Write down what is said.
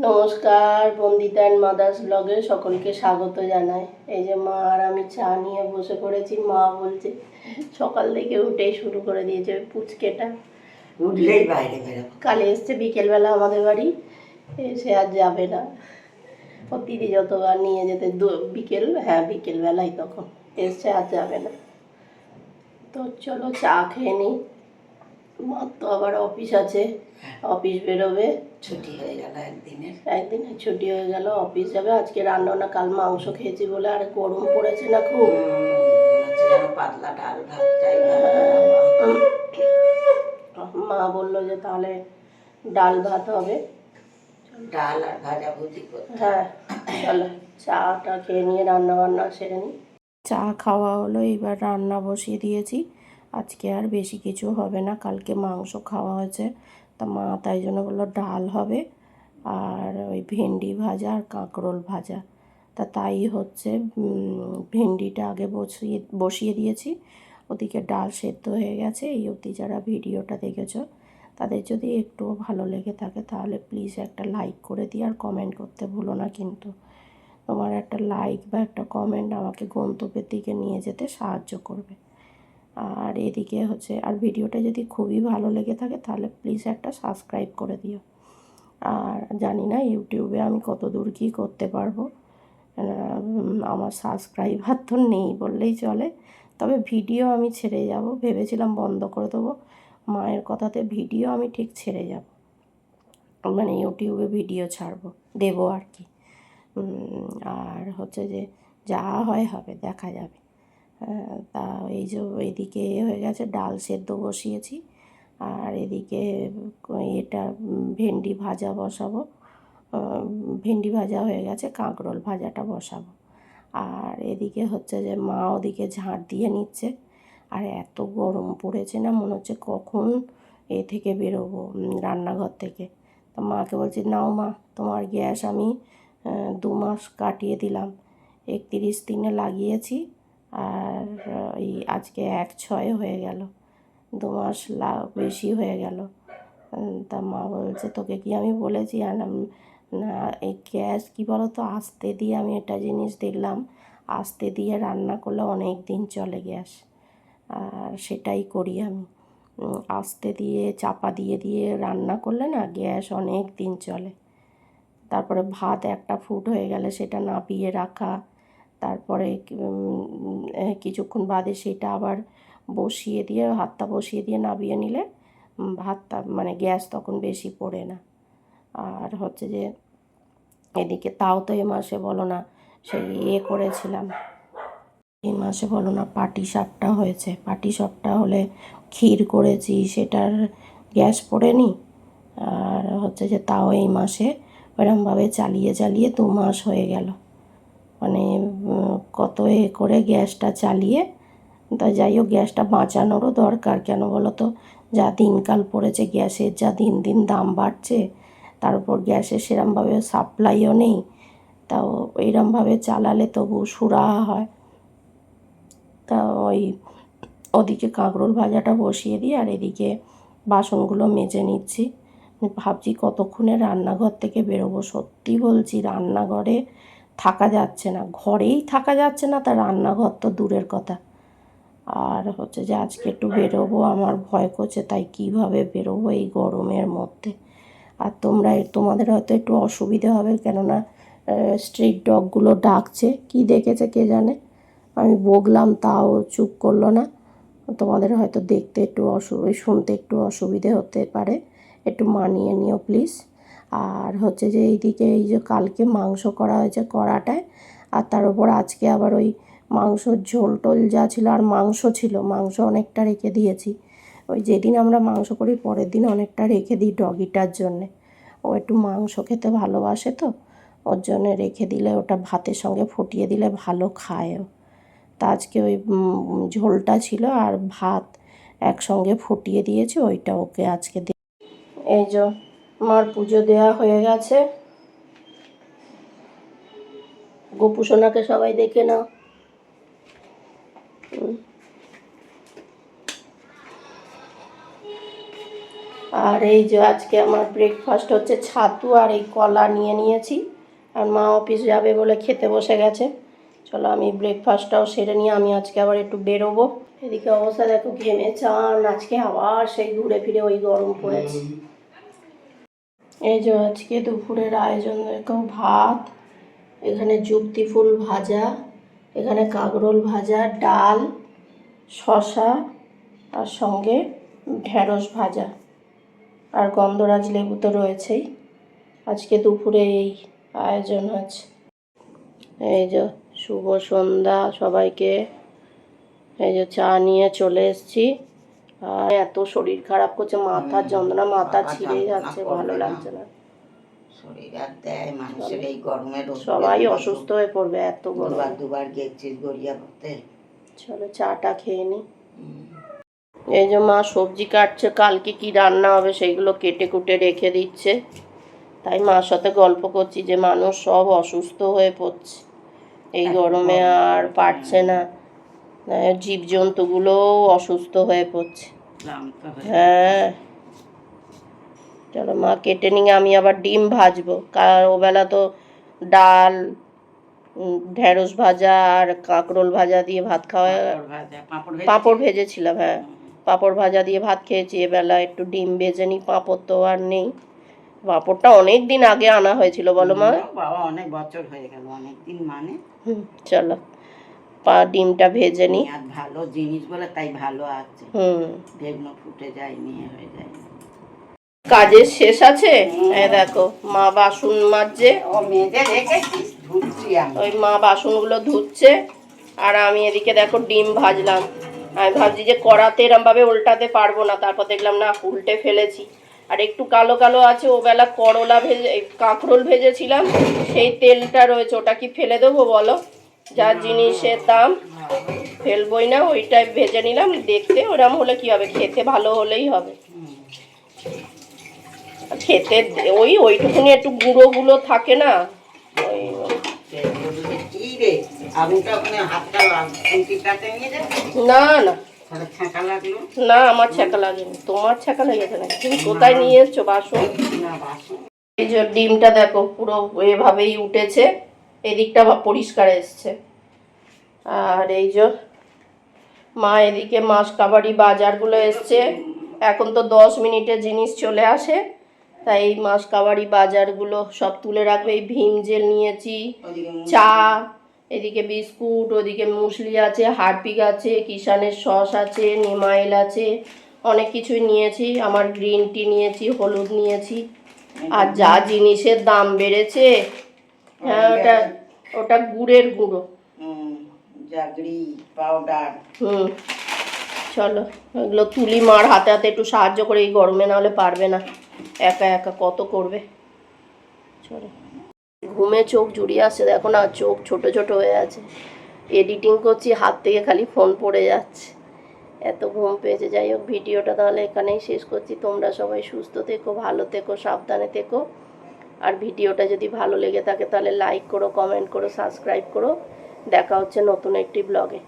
নমস্কার, Bandita and mother's ব্লগে সকলকে স্বাগত জানাই। এই যে মা আর আমি চা নিয়ে বসে পড়েছি। মা বলছে সকাল থেকে উঠেই শুরু করে দিয়েছে পুচকেটা, উঠলেই বাইরে বেরোবো। কালে এসছে বিকেলবেলা আমাদের বাড়ি, সে আর যাবে না। ও দিদি যতবার নিয়ে যেতে বিকেলবেলায় তখন এসছে, আর যাবে না। তো চলো চা খেয়ে নিই। মার তো আবার অফিস আছে, অফিস বেরোবে। ছুটি হয়ে গেল একদিনের ছুটি হয়ে গেল, অফিস যাবে। আজকে রান্না না, কাল মাংস খেয়েছি বলে, আর গরম পড়েছে না খুব। যেন পাতলা ডাল ভাতটাই মা বললো যে তাহলে ডাল ভাত হবে, ডাল আর ভাজাভুজি করতে। হ্যাঁ চলো চাটা খেয়ে নিয়ে রান্না বান্না সেরে নিই। চা খাওয়া হলো, এবার রান্না বসিয়ে দিয়েছি। আজকে আর বেশি কিছু হবে না, কালকে মাংস খাওয়া হয়েছে, তা মা তাই জন্য বললো ডাল হবে আর ওই ভেন্ডি ভাজা আর কাঁকরোল ভাজা। তা তাই হচ্ছে। ভেন্ডিটা আগে বসিয়ে দিয়েছি, ওদিকে ডাল সেদ্ধ হয়ে গেছে। এই অবধি যারা ভিডিওটা দেখেছো তাদের যদি একটুও ভালো লেগে থাকে তাহলে প্লিজ একটা লাইক করে দিও, আর কমেন্ট করতে ভুলো না কিন্তু। তোমার একটা লাইক বা একটা কমেন্ট আমাকে গন্তব্যের দিকে নিয়ে যেতে সাহায্য করবে। আর এদিকে হচ্ছে, আর ভিডিওটা যদি খুবই ভালো লেগে থাকে তাহলে প্লিজ একটা সাবস্ক্রাইব করে দিও। আর জানি না ইউটিউবে আমি কত দূর কী করতে পারবো, আমার সাবস্ক্রাইবার তো নেই বললেই চলে। তবে ভিডিও আমি ছেড়ে যাব, ভেবেছিলাম বন্ধ করে দেবো। মায়ের কথাতে ভিডিও আমি ঠিক ছেড়ে যাব, মানে ইউটিউবে ভিডিও ছাড়বো, দেবো আর কি। আর হচ্ছে যে যা হয় হবে, দেখা যাবে। তা এই যে এদিকে হয়ে গেছে, ডাল সেদ্ধ বসিয়েছি, আর এদিকে এটা ভেন্ডি ভাজা বসাবো। ভেন্ডি ভাজা হয়ে গেছে, কাঁকরোল ভাজাটা বসাবো। আর এদিকে হচ্ছে যে মা ওদিকে ঝাঁট দিয়ে নিচ্ছে। আর এত গরম পড়েছে না, মনে হচ্ছে কখন এ থেকে বেরোবো, রান্নাঘর থেকে। তো মাকে বলছি, নাও মা, তোমার গ্যাস আমি 2 মাস কাটিয়ে দিলাম, 31 দিনে লাগিয়েছি, আর এই আজকে 1/6 হয়ে গেল, 2 মাস বেশি হয়ে গেল। তা মা বলছে, তোকে কি আমি বলেছি? আর না, এই গ্যাস কী বলো তো, আস্তে দিয়ে আমি একটা জিনিস দেখলাম, আস্তে দিয়ে রান্না করলে অনেক দিন চলে গ্যাস, আর সেটাই করি আমি। আস্তে দিয়ে চাপা দিয়ে দিয়ে রান্না করলে না গ্যাস অনেক দিন চলে। তারপরে ভাত একটা ফুট হয়ে গেলে সেটা নাবিয়ে রাখা, তারপরে কিছুক্ষণ বাদে সেটা আবার বসিয়ে দিয়ে, ভাতটা বসিয়ে দিয়ে নাবিয়ে নিলে ভাতটা মানে গ্যাস তখন বেশি পড়ে না। আর হচ্ছে যে এদিকে তাও তো এ মাসে বলো না সেই করেছিলাম, এই মাসে বলো না পাটিসাপটা হয়েছে। পাটিসাপটা হলে ক্ষীর করেছি, সেটার গ্যাস পড়েনি। আর হচ্ছে যে তাও এই মাসে এরমভাবে চালিয়ে চালিয়ে 2 মাস হয়ে গেল, মানে কত করে গ্যাসটা চালিয়ে। তা যাই হোক, গ্যাসটা বাঁচানোরও দরকার, কেন বলো তো, যা দিনকাল পড়েছে, গ্যাসের যা দিন দিন দাম বাড়ছে, তার উপর গ্যাসের সেরমভাবে সাপ্লাইও নেই। তাও এইরমভাবে চালালে তবু সুরাহা হয়। তা ওদিকে কাঁকরোল ভাজাটা বসিয়ে দিই, আর এদিকে বাসনগুলো মেজে নিচ্ছি। ভাবছি কতক্ষণে রান্নাঘর থেকে বেরোবো। সত্যি বলছি, রান্নাঘরে থাকা যাচ্ছে না, ঘরেই থাকা যাচ্ছে না, তা রান্নাঘর তো দূরের কথা। আর হচ্ছে যে আজকে একটু বেরোবো, আমার ভয় করছে, তাই কিভাবে বেরোবো এই গরমের মধ্যে। আর তোমাদের হয়তো একটু অসুবিধে হবে, কেননা স্ট্রিট ডগগুলো ডাকছে, কি দেখেছে কে জানে। আমি বকলাম তাও চুপ করলো না। তোমাদের হয়তো দেখতে একটু শুনতে একটু অসুবিধে হতে পারে, একটু মানিয়ে নিও প্লিজ। আর হচ্ছে যে এইদিকে এই যে কালকে মাংস করা হয়েছে কড়াটায়, আর তার উপর আজকে আবার ওই মাংসর ঝোল টোল যা ছিল, আর মাংস ছিল, মাংস অনেকটা রেখে দিয়েছি। ওই যেদিন আমরা মাংস করি পরের দিন অনেকটা রেখে দিই ডগিটার জন্যে, ও একটু মাংস খেতে ভালোবাসে, তো ওর জন্যে রেখে দিলে ওটা ভাতের সঙ্গে ফুটিয়ে দিলে ভালো খায়ও। তা আজকে ওই ঝোলটা ছিল আর ভাত একসঙ্গে ফুটিয়ে দিয়েছি, ওইটা ওকে আজকে এই যে মার পুজো দেওয়া হয়ে গেছে। গোপুসোনাকে সবাই দেখে নাও। আর এই যে আজকে আমার ব্রেকফাস্ট হচ্ছে ছাতু আর এই কলা নিয়ে নিয়েছি। আর মা অফিস যাবে বলে খেতে বসে গেছে। চলো আমি ব্রেকফাস্টটাও সেরে নিয়ে আমি আজকে আবার একটু বেরোবো। এদিকে অবস্থা দেখো, ঘেমে চান, আজকে আবার সেই ঘুরে ফিরে ওই গরম পড়েছে। এই যে আজকে দুপুরের আয়োজন দেখো, ভাত, এখানে যুক্তি ফুল ভাজা, এখানে কাঁকরোল ভাজা, ডাল, শসা, আর সঙ্গে ঢেঁড়স ভাজা, আর গন্ধরাজ লেবু তো রয়েছেই। আজকে দুপুরে এই আয়োজন আছে। এই যে শুভ সন্ধ্যা সবাইকে। এই যে চা নিয়ে চলে এসেছি। আর এত শরীর খারাপ করছে, মাথার যন্ত্রণা, মাথা ছিঁড়ে যাচ্ছে, ভালো লাগছে না। শরীর আর দেয় মানুষের এই গরমে। সবাই অসুস্থ হয়ে পড়বে এত গরম। দুবার গেছিস গড়িয়া করতে। চলো চাটা খেয়ে নি। এই যে মা সবজি কাটছে, কালকে কি রান্না হবে সেইগুলো কেটে কুটে রেখে দিচ্ছে। তাই মার সাথে গল্প করছি যে মানুষ সব অসুস্থ হয়ে পড়ছে এই গরমে, আর পারছে না। জীবজন্তুগুলোও অসুস্থ হয়ে পড়ছে। হ্যাঁ, চলো মা কেটে নিয়ে আমি আবার ডিম ভাজবো, কারণ ওবেলা তো ডাল, ঢেঁড়স ভাজা আর কাঁকরোল ভাজা দিয়ে ভাত খাওয়া। পাঁপড় ভেজেছিলাম, হ্যাঁ পাঁপড় ভাজা দিয়ে ভাত খেয়েছি। এবেলা একটু ডিম ভেজে নিই, পাঁপড় তো আর নেই। পাঁপড়টা অনেক দিন আগে আনা হয়েছিল বলো মা? বাবা অনেক বছর হয়ে গেল, অনেক দিন মানে। চলো ডিমটা ভেজে নিই। আর ভালো জিনিস বলে তাই ভালো আছে। বেগুন ফুটে যায়, নিয়ে হয়ে যায়। কাজের শেষ আছে। এই দেখো মা বাসন মাজছে, ওই মা বাসনগুলো ধুচ্ছে। আর আমি এদিকে দেখো ডিম ভাজলাম। আমি ভাবছি যে কড়াতে এরম ভাবে উল্টাতে পারবো না, তারপর দেখলাম না উল্টে ফেলেছি। আর একটু কালো কালো আছে, ওবেলা করলা ভেজে কাঁকরোল ভেজেছিলাম, সেই তেলটা রয়েছে, ওটা কি ফেলে দেবো বলো? যা জিনিসের দাম, ফেলবই না, ওইটাই ভেজে নিলাম। দেখতে ওরম হলে কি হবে, খেতে ভালো হলেই হবে। খেতে ওইটুকুনি একটু গুঁড়ো গুঁড়ো থাকে না, ওই না না না, আমার ছ্যাঁকা লাগেনি। তোমার ছ্যাঁকা লেগেছে না? তুমি কোথায় নিয়ে এসছো বাসন? এই যে ডিমটা দেখো পুরো এভাবেই উঠেছে, এদিকটা পরিষ্কার এসছে। আর এই যে মা এদিকে মাছ কাবাডি বাজারগুলো এসছে। এখন তো 10 মিনিটে জিনিস চলে আসে, তাই এই মাছ কাবাডি বাজারগুলো সব তুলে রাখবে। এই ভীম জেল নিয়েছি, চা, এদিকে বিস্কুট, ওদিকে মুসলি আছে, হারপিক আছে, কিষানের সস আছে, নিমাইল আছে, অনেক কিছুই নিয়েছি। আমার গ্রিন টি নিয়েছি, হলুদ নিয়েছি। আর যা জিনিসের দাম বেড়েছে, হ্যাঁ ওটা গুড়ের গুঁড়ো, জাগরি পাউডার। চলো এগুলো তুলি, মার হাতে হাতে একটু সাহায্য করে, এই গরমে না হলে পারবে না, একা একা কত করবে। চলো, ঘুমে চোখ জুড়িয়ে আসছে, দেখো না চোখ ছোট ছোট হয়ে আছে। এডিটিং করছি, হাত থেকে খালি ফোন পড়ে যাচ্ছে, এত ঘুম পেয়েছে। যাই হোক, ভিডিওটা তাহলে এখানেই শেষ করছি। তোমরা সবাই সুস্থ থেকো, ভালো থেকো, সাবধানে থেকো। আর ভিডিওটা যদি ভালো লেগে থাকে তাহলে লাইক করো, কমেন্ট করো, সাবস্ক্রাইব করো। দেখা হচ্ছে নতুন একটি ব্লগে।